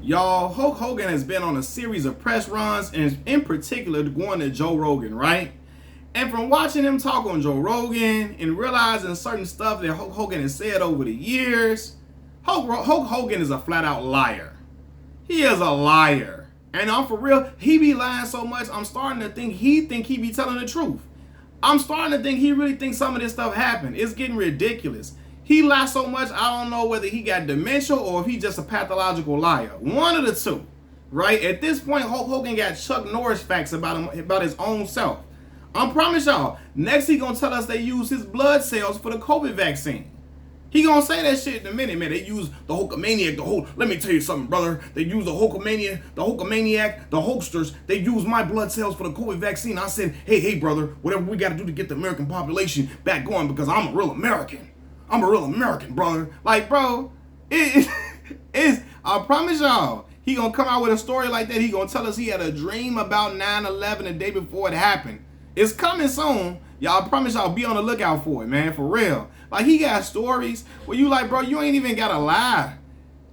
Y'all, Hulk Hogan has been on a series of press runs, and in particular going to Joe Rogan, right? And from watching him talk on Joe Rogan and realizing certain stuff that Hulk Hogan has said over the years, Hulk Hogan is a flat out liar. He is a liar. And I'm for real, he be lying so much, I'm starting to think he be telling the truth. I'm starting to think he really thinks some of this stuff happened. It's getting ridiculous. He lies so much, I don't know whether he got dementia or if he's just a pathological liar. One of the two, right? At this point, Hulk Hogan got Chuck Norris facts about him, about his own self. I promise y'all, next he gonna tell us they use his blood cells for the COVID vaccine. He gonna say that shit in a minute, man. They use the Hulkamaniac, let me tell you something, brother. They use the Hulkamaniac, the Hulksters. They use my blood cells for the COVID vaccine. I said, hey, brother, whatever we gotta do to get the American population back going because I'm a real American. I'm a real American, brother. Like, bro, I promise y'all, he gonna come out with a story like that. He gonna tell us he had a dream about 9/11 the day before it happened. It's coming soon. Y'all, I promise y'all, be on the lookout for it, man, for real. Like, he got stories where you like, bro, you ain't even gotta lie.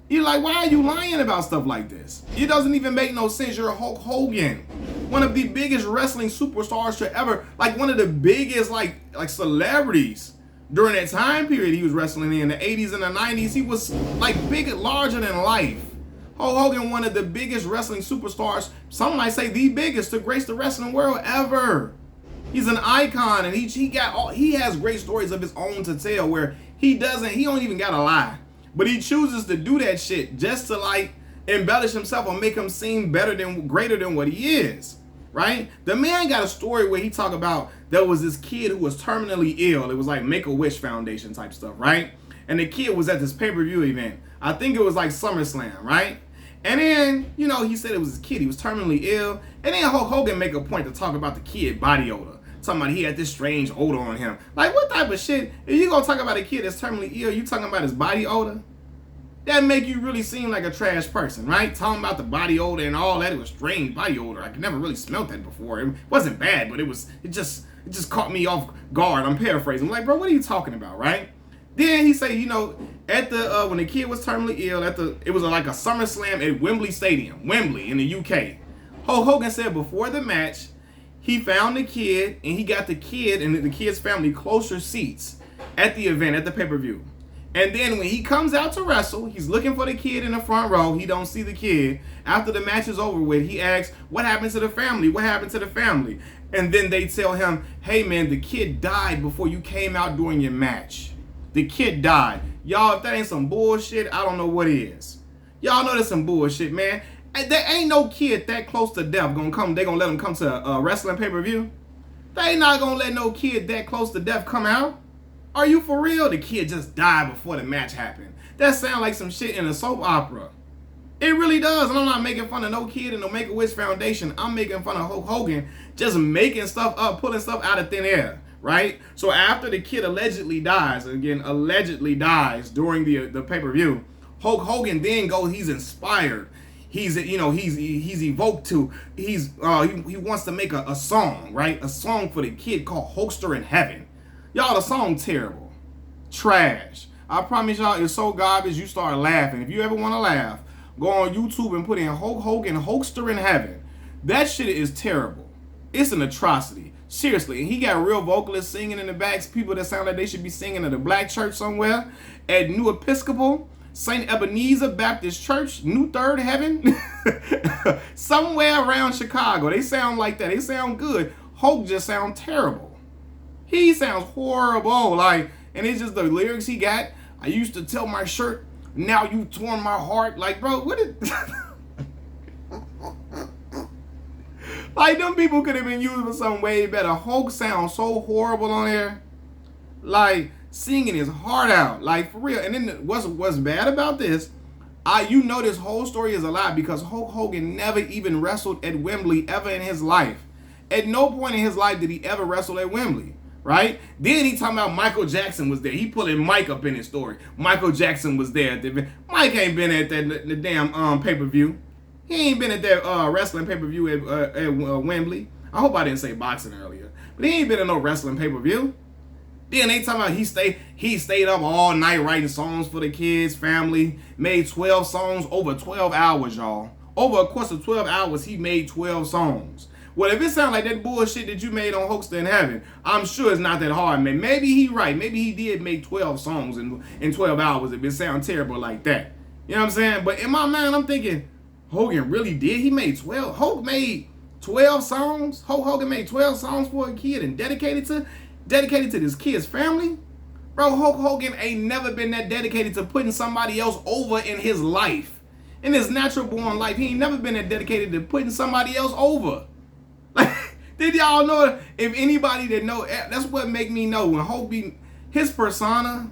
You're like, why are you lying about stuff like this? It doesn't even make no sense. You're Hulk Hogan, one of the biggest wrestling superstars to ever, like one of the biggest like celebrities during that time period he was wrestling in the 80s and the 90s. He was like big, larger than life. Hulk Hogan, one of the biggest wrestling superstars, some might say the biggest to grace the wrestling world ever. He's an icon, and he has great stories of his own to tell where he don't even gotta lie. But he chooses to do that shit just to like embellish himself or make him seem greater than what he is. Right? The man got a story where he talked about there was this kid who was terminally ill. It was like Make-A-Wish Foundation type stuff, right? And the kid was at this pay-per-view event. I think it was like SummerSlam, right? And then, he said it was his kid. He was terminally ill. And then Hulk Hogan make a point to talk about the kid body odor. Talking about he had this strange odor on him. Like, what type of shit? If you gonna talk about a kid that's terminally ill, you talking about his body odor? That make you really seem like a trash person, right? Talking about the body odor and all that. It was strange body odor. I never really smelled that before. It wasn't bad, but it just caught me off guard. I'm paraphrasing. I'm like, bro, what are you talking about, right? Then he said, at the when the kid was terminally ill, it was like a SummerSlam at Wembley Stadium, Wembley in the UK. Hulk Hogan said before the match, he found the kid and he got the kid and the kid's family closer seats at the event, at the pay-per-view. And then when he comes out to wrestle, he's looking for the kid in the front row. He don't see the kid. After the match is over with, he asks, what happened to the family? What happened to the family? And then they tell him, hey man, the kid died before you came out during your match. The kid died. Y'all, if that ain't some bullshit, I don't know what is. Y'all know that's some bullshit, man. There ain't no kid that close to death they gonna let him come to a wrestling pay-per-view. They not gonna let no kid that close to death come out. Are you for real? The kid just died before the match happened. That sounds like some shit in a soap opera. It really does. And I'm not making fun of no kid in the Make-A-Wish Foundation. I'm making fun of Hulk Hogan just making stuff up, pulling stuff out of thin air, right? So after the kid allegedly dies during the pay-per-view, Hulk Hogan then he's inspired. He's evoked to, he wants to make a song, right? A song for the kid called Hulkster in Heaven. Y'all, the song terrible. Trash. I promise y'all, it's so garbage you start laughing. If you ever want to laugh, go on YouTube and put in Hulk Hogan, Hulkster in Heaven. That shit is terrible. It's an atrocity. Seriously. And he got real vocalists singing in the backs, people that sound like they should be singing at a black church somewhere, at New Episcopal, St. Ebenezer Baptist Church, New Third Heaven, somewhere around Chicago. They sound like that. They sound good. Hulk just sound terrible. He sounds horrible. Like, and it's just the lyrics he got. I used to tell my shirt, now you torn my heart. Like, bro, what is... Like, them people could have been used for something way better. Hulk sounds so horrible on there. Like, singing his heart out. Like, for real. And then what's bad about this, this whole story is a lie because Hulk Hogan never even wrestled at Wembley ever in his life. At no point in his life did he ever wrestle at Wembley. Right? Then he talking about Michael Jackson was there. He pulling Mike up in his story. Michael Jackson was there. Mike ain't been at the damn pay-per-view. He ain't been at that wrestling pay-per-view at Wembley. I hope I didn't say boxing earlier. But he ain't been at no wrestling pay-per-view. Then they talking about he stayed up all night writing songs for the kids, family, made 12 songs over 12 hours, y'all. Over a course of 12 hours, he made 12 songs. Well, if it sounds like that bullshit that you made on Hoaxer in Heaven, I'm sure it's not that hard, man. Maybe he right. Maybe he did make 12 songs in 12 hours if it sounds terrible like that. You know what I'm saying? But in my mind, I'm thinking, Hogan really did? He made 12? Hogan made 12 songs? Hogan made 12 songs for a kid and dedicated to this kid's family? Bro, Hulk Hogan ain't never been that dedicated to putting somebody else over in his life. In his natural born life, he ain't never been that dedicated to putting somebody else over. Like, did y'all know? If anybody that know, that's what make me know when Hogan, his persona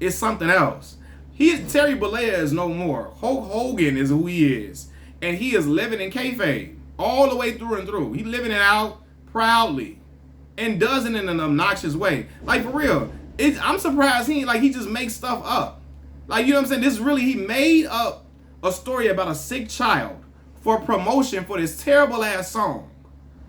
is something else. Terry Bollea is no more. Hulk Hogan is who he is. And he is living in kayfabe all the way through and through. He living it out proudly. And does it in an obnoxious way. Like, for real. I'm surprised he just makes stuff up. Like, you know what I'm saying? This really, he made up a story about a sick child for promotion for this terrible ass song.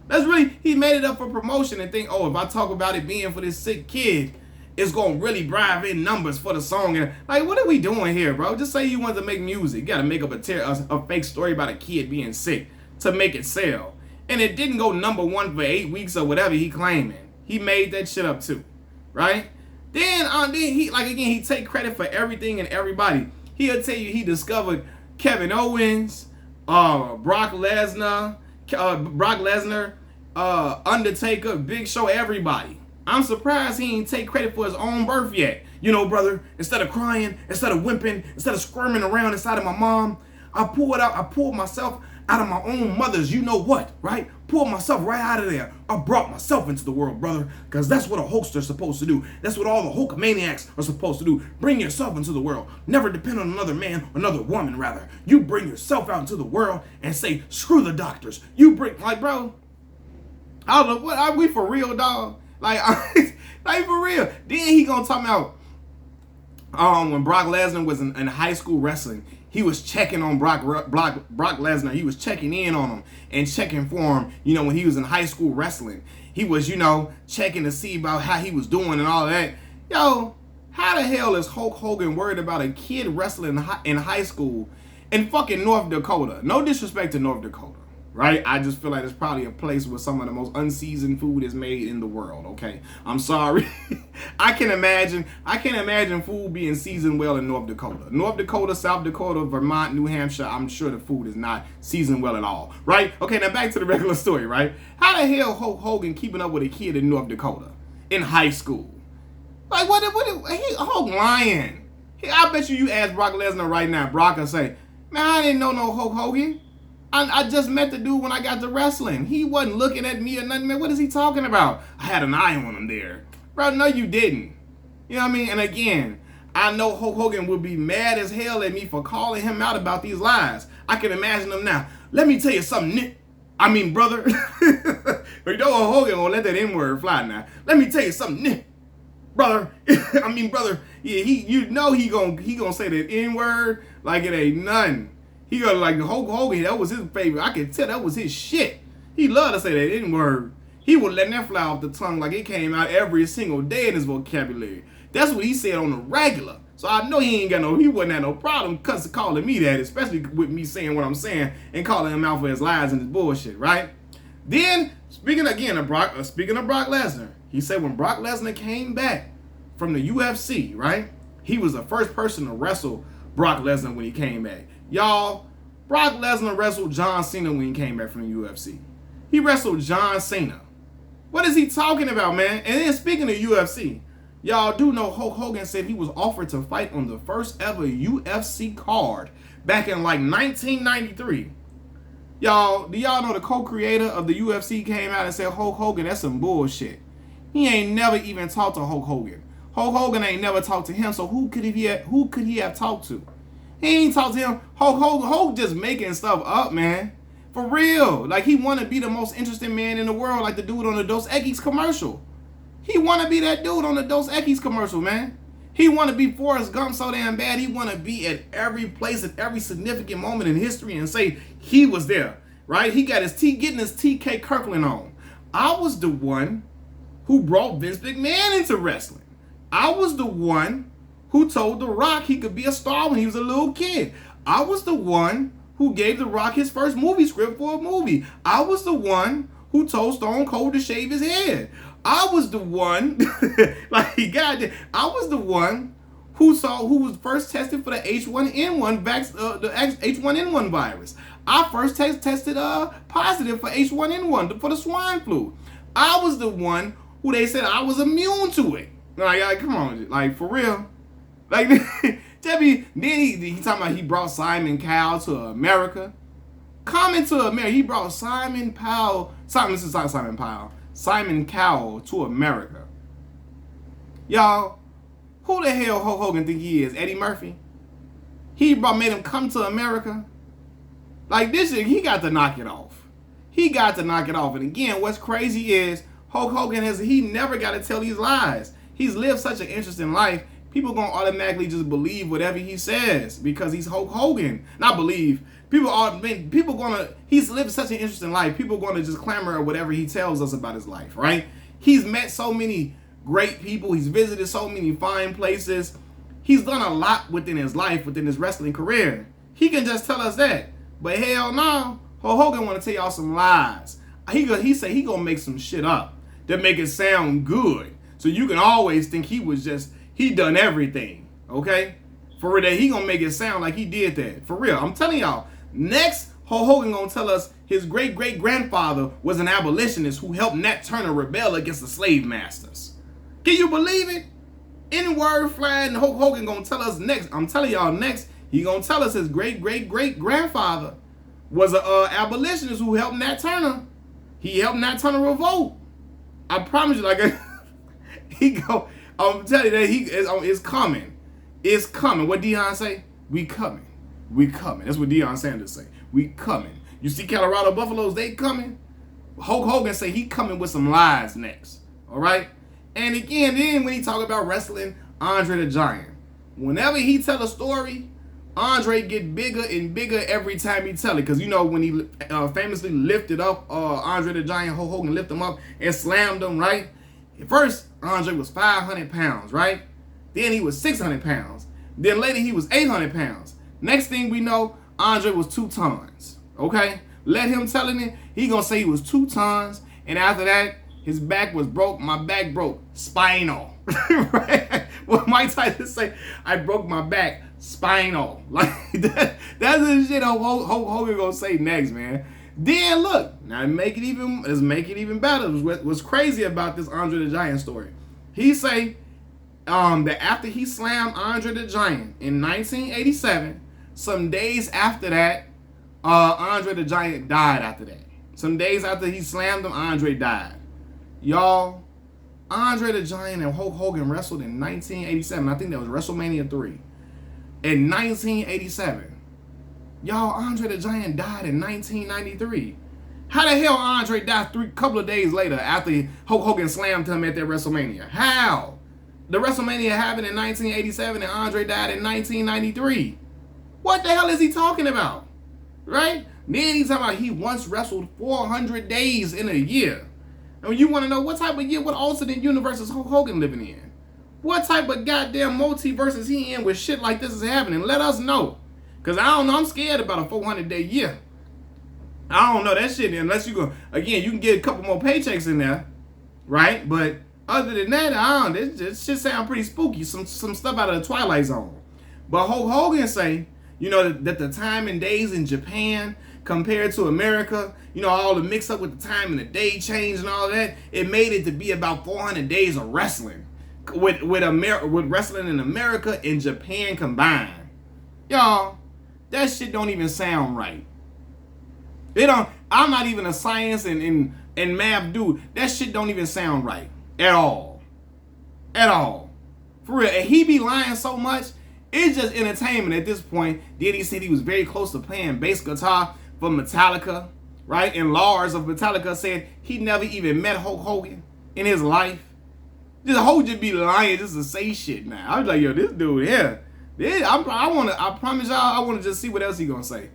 That's really, he made it up for promotion and think, oh, if I talk about it being for this sick kid, it's gonna really drive in numbers for the song. And like, what are we doing here, bro? Just say you want to make music. You gotta make up a fake story about a kid being sick to make it sell. And it didn't go #1 for 8 weeks or whatever he claiming. He made that shit up too, right? Then he, like, again, he take credit for everything and everybody. He'll tell you he discovered Kevin Owens, Brock Lesnar, Undertaker, Big Show, everybody. I'm surprised he ain't take credit for his own birth yet. You know, brother, instead of crying, instead of whimpering, instead of squirming around inside of my mom, I pulled myself out of my own mother's, you know what, right? Pulled myself right out of there. I brought myself into the world, brother, because that's what a Hulkster's supposed to do. That's what all the Hulkamaniacs are supposed to do. Bring yourself into the world. Never depend on another man, another woman, rather. You bring yourself out into the world and say, screw the doctors. You bring, like, bro, I don't know, what, are we for real, dog? Like, like, for real. Then he gonna talk about when Brock Lesnar was in high school wrestling, he was checking on Brock Lesnar. He was checking in on him and checking for him, you know, when he was in high school wrestling. He was, you know, checking to see about how he was doing and all that. Yo, how the hell is Hulk Hogan worried about a kid wrestling in high school in fucking North Dakota? No disrespect to North Dakota, right? I just feel like it's probably a place where some of the most unseasoned food is made in the world, okay? I'm sorry. I can imagine food being seasoned well in North Dakota. North Dakota, South Dakota, Vermont, New Hampshire, I'm sure the food is not seasoned well at all, right? Okay, now back to the regular story, right? How the hell Hulk Hogan keeping up with a kid in North Dakota in high school? Like, Hulk lying. I bet you ask Brock Lesnar right now, Brock will say, man, I didn't know no Hulk Hogan. I just met the dude when I got to wrestling. He wasn't looking at me or nothing, man. What is he talking about? I had an eye on him there. Bro, no, you didn't. You know what I mean? And again, I know Hulk Hogan would be mad as hell at me for calling him out about these lies. I can imagine him now. Let me tell you something, brother. You know Hulk Hogan gonna let that N-word fly now. Let me tell you something, brother. Brother. Yeah, he gonna say that N-word like it ain't nothing. He got like Hulk Hogan, that was his favorite. I can tell that was his shit. He loved to say that N-word. He was letting that fly off the tongue like it came out every single day in his vocabulary. That's what he said on the regular. So I know he wouldn't have no problem calling me that, especially with me saying what I'm saying and calling him out for his lies and his bullshit, right? Then, speaking of Brock Lesnar, he said when Brock Lesnar came back from the UFC, right? He was the first person to wrestle Brock Lesnar when he came back. Y'all, Brock Lesnar wrestled John Cena when he came back from the UFC. He wrestled John Cena. What is he talking about, man? And then speaking of UFC, y'all do know Hulk Hogan said he was offered to fight on the first ever UFC card back in like 1993. Y'all, do y'all know the co-creator of the UFC came out and said, Hulk Hogan, that's some bullshit. He ain't never even talked to Hulk Hogan. Hulk Hogan ain't never talked to him, so who could he have talked to? He ain't talked to him. Hulk just making stuff up, man. For real. Like, he want to be the most interesting man in the world, like the dude on the Dos Equis commercial. He want to be that dude on the Dos Equis commercial, man. He want to be Forrest Gump so damn bad. He want to be at every place, at every significant moment in history and say he was there, right? He got getting his TK Kirkland on. I was the one who brought Vince McMahon into wrestling. I was the one who told The Rock he could be a star when he was a little kid. I was the one who gave The Rock his first movie script for a movie. I was the one who told Stone Cold to shave his head. I was the one, I was the one who was first tested for the H1N1 the H1N1 virus. I first tested positive for H1N1 for the swine flu. I was the one who they said I was immune to it. Like come on, like for real. Like then he talking about he brought Simon Cowell to America. Coming to America, he brought Simon Cowell to America. Y'all, who the hell Hulk Hogan think he is? Eddie Murphy? Made him come to America? Like this shit, he got to knock it off. He got to knock it off. And again, what's crazy is Hulk Hogan he never got to tell these lies. He's lived such an interesting life. People gonna automatically just believe whatever he says because he's Hulk Hogan. Not believe. He's lived such an interesting life. People gonna just clamor at whatever he tells us about his life, right? He's met so many great people. He's visited so many fine places. He's done a lot within his life, within his wrestling career. He can just tell us that. But hell no, Hulk Hogan want to tell y'all some lies. He say he gonna make some shit up that make it sound good. So you can always think he done everything, okay? For real, he gonna make it sound like he did that. For real, I'm telling y'all. Next, Hulk Hogan gonna tell us his great-great-grandfather was an abolitionist who helped Nat Turner rebel against the slave masters. Can you believe it? N-word flying, Hulk Hogan gonna tell us next. I'm telling y'all next, he gonna tell us his great-great-great-grandfather was an abolitionist who helped Nat Turner. He helped Nat Turner revolt. I promise you, I'm telling you that it's coming. It's coming. What Deion say? We coming. We coming. That's what Deion Sanders say. We coming. You see Colorado Buffaloes, they coming. Hulk Hogan say he coming with some lies next. All right? And again, then when he talk about wrestling, Andre the Giant. Whenever he tell a story, Andre get bigger and bigger every time he tell it. Because you know when he famously lifted up Andre the Giant, Hulk Hogan lifted him up and slammed him, right? At first, Andre was 500 pounds, right? Then he was 600 pounds. Then later he was 800 pounds. Next thing we know, Andre was 2 tons. Okay? Let him telling it, he gonna say he was 2 tons. And after that, his back was broke. My back broke. Spinal. Right? Well, Mike Tyson say, I broke my back. Spinal. Like, that's the shit Hulk Hogan gonna say next, man. Then look, now let's make it even better. What's crazy about this Andre the Giant story? He say that after he slammed Andre the Giant in 1987, some days after that, Andre the Giant died after that. Some days after he slammed him, Andre died. Y'all, Andre the Giant and Hulk Hogan wrestled in 1987. I think that was WrestleMania 3. In 1987. Y'all, Andre the Giant died in 1993. How the hell Andre died couple of days later after Hulk Hogan slammed him at that WrestleMania? How? The WrestleMania happened in 1987 and Andre died in 1993. What the hell is he talking about? Right? Then he's talking about he once wrestled 400 days in a year. And you want to know what type of year, what alternate universe is Hulk Hogan living in? What type of goddamn multiverse is he in where shit like this is happening? Let us know. Because I don't know, I'm scared about a 400-day year. I don't know that shit unless you go, again, you can get a couple more paychecks in there, right? But other than that, this shit sound pretty spooky. Some stuff out of the Twilight Zone. But Hulk Hogan say, you know, that the time and days in Japan compared to America, you know, all the mix up with the time and the day change and all that, it made it to be about 400 days of wrestling with wrestling in America and Japan combined. Y'all, that shit don't even sound right. I'm not even a science and math dude. That shit don't even sound right at all. At all. For real. And he be lying so much, it's just entertainment at this point. Then he said he was very close to playing bass guitar for Metallica, right? And Lars of Metallica said he never even met Hulk Hogan in his life. This Hulk just be lying just to say shit now. I was like, yo, this dude here. I promise y'all, I want to just see what else he gonna say.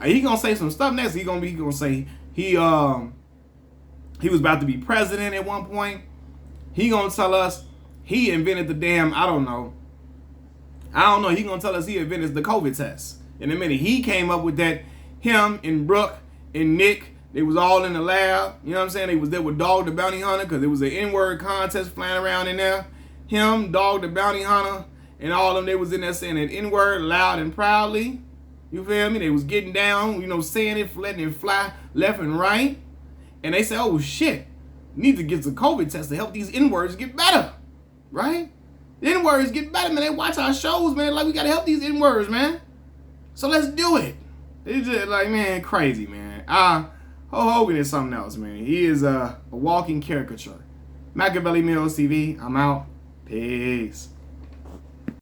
He gonna say some stuff next. He gonna say he was about to be president at one point. He gonna tell us he invented the damn, I don't know. He gonna tell us he invented the COVID test. In a minute, he came up with that. Him and Brooke and Nick, they was all in the lab. You know what I'm saying? They was there with Dog the Bounty Hunter because there was an N-word contest flying around in there. Him, Dog the Bounty Hunter, and all of them, they was in there saying that N-word loud and proudly. You feel me? They was getting down, saying it, letting it fly left and right. And they said, oh shit, need to get the COVID test to help these N-words get better. Right? The N-words get better, man. They watch our shows, man. Like, we gotta help these N-words, man. So let's do it. It's just like, man, crazy, man. Hogan is something else, man. He is a walking caricature. Machiavelli Mills TV, I'm out. Peace.